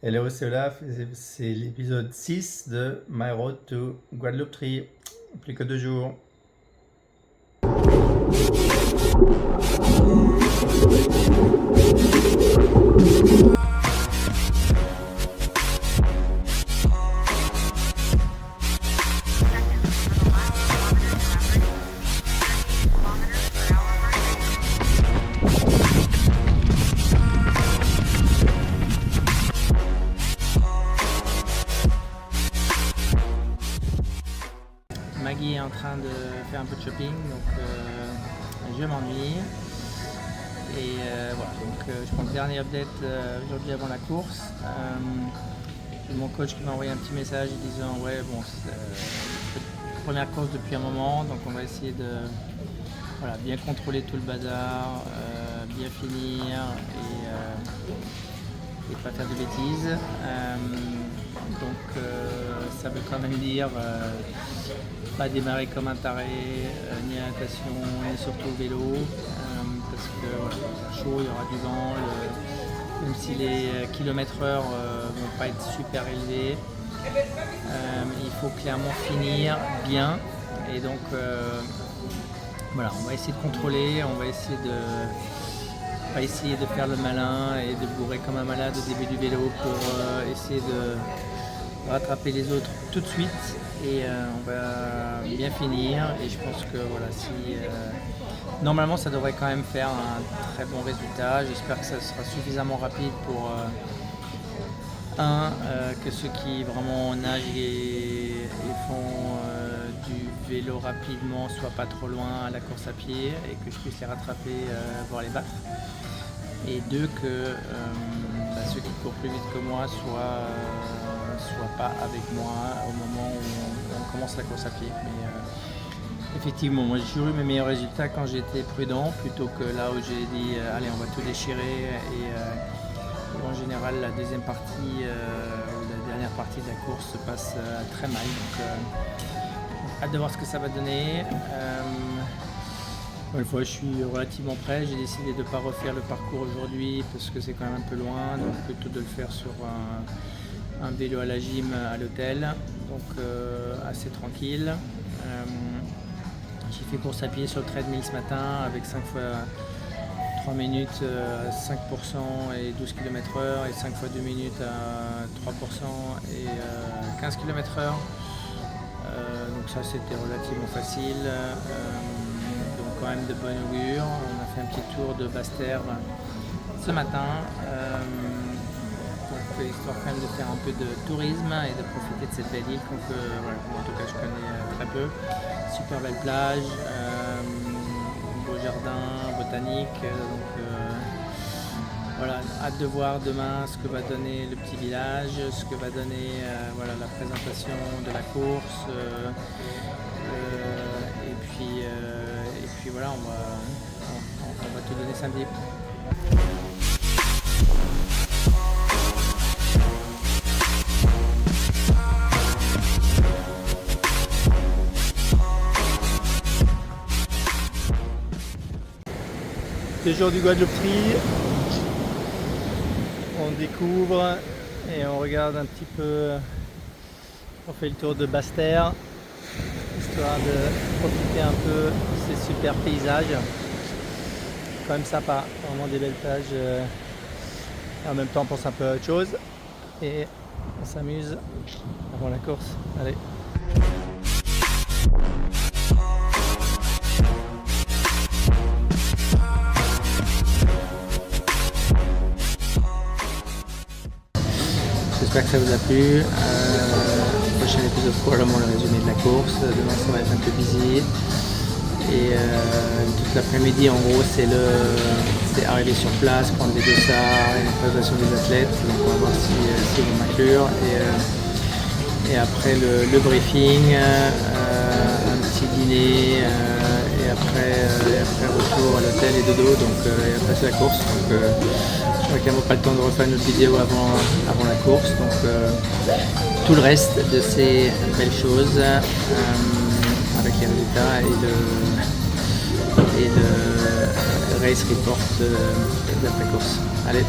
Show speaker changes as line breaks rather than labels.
Hello, c'est Olaf, c'est l'épisode 6 de My Road to Guadeloupe Tree. Plus que 2 jours. Maggie est en train de faire un peu de shopping, donc je m'ennuie. Et voilà, donc je prends le dernier update aujourd'hui avant la course. J'ai mon coach qui m'a envoyé un petit message disant ouais bon c'est première course depuis un moment, donc on va essayer de bien contrôler tout le bazar, bien finir et pas faire de bêtises. Donc ça veut quand même dire pas démarrer comme un taré, ni à natation, ni surtout au vélo, parce que voilà, il sera chaud, il y aura du vent, même si les km/h vont pas être super élevés, il faut clairement finir bien. Et donc voilà, on va essayer de contrôler, on va essayer de pas essayer de faire le malin et de bourrer comme un malade au début du vélo pour essayer de rattraper les autres tout de suite, et on va bien finir. Et je pense que voilà, si normalement ça devrait quand même faire un très bon résultat. J'espère que ça sera suffisamment rapide pour que ceux qui vraiment nagent et font du vélo rapidement soient pas trop loin à la course à pied et que je puisse les rattraper, voire les battre. Et deux, que ceux qui courent plus vite que moi soient pas avec moi au moment où on commence la course à pied. Mais effectivement, moi j'ai toujours eu mes meilleurs résultats quand j'ai été prudent, plutôt que là où j'ai dit allez on va tout déchirer, et en général la deuxième partie ou la dernière partie de la course se passe très mal. Donc hâte de voir ce que ça va donner. Une fois, je suis relativement prêt. J'ai décidé de ne pas refaire le parcours aujourd'hui parce que c'est quand même un peu loin, donc plutôt de le faire sur un vélo à la gym à l'hôtel, donc assez tranquille. J'ai fait course à pied sur le treadmill ce matin avec 5 fois 3 minutes à 5% et 12 km/h, et 5 fois 2 minutes à 3% et 15 km/h. Donc ça c'était relativement facile. Quand même de bon augure. On a fait un petit tour de Basse-Terre ce matin, donc histoire quand même de faire un peu de tourisme et de profiter de cette belle île que en tout cas je connais très peu. Super belle plage, beau jardin botanique, donc voilà, hâte de voir demain ce que va donner le petit village, ce que va donner la présentation de la course, et puis voilà, on va tout donner samedi. C'est jour du Guadeloupe Tree. On découvre et on regarde un petit peu. On fait le tour de Basse-Terre, histoire de profiter un peu de ces super paysages. Quand même sympa, vraiment des belles plages. En même temps on pense un peu à autre chose et on s'amuse avant la course. Allez. J'espère que ça vous a plu. Prochain épisode, probablement le résumé de la course. Demain ça va être un peu busy. Et toute l'après-midi en gros c'est arriver sur place, prendre des dossards et une présentation des athlètes. Donc on va voir si vont m'inclure. Et après le briefing, un petit dîner, et après retour à l'hôtel et dodo, donc et après c'est la course. Donc je n'aurai carrément pas le temps de refaire une autre vidéo avant la course. Donc tout le reste de ces belles choses avec les résultats et le race report d'après course. Allez.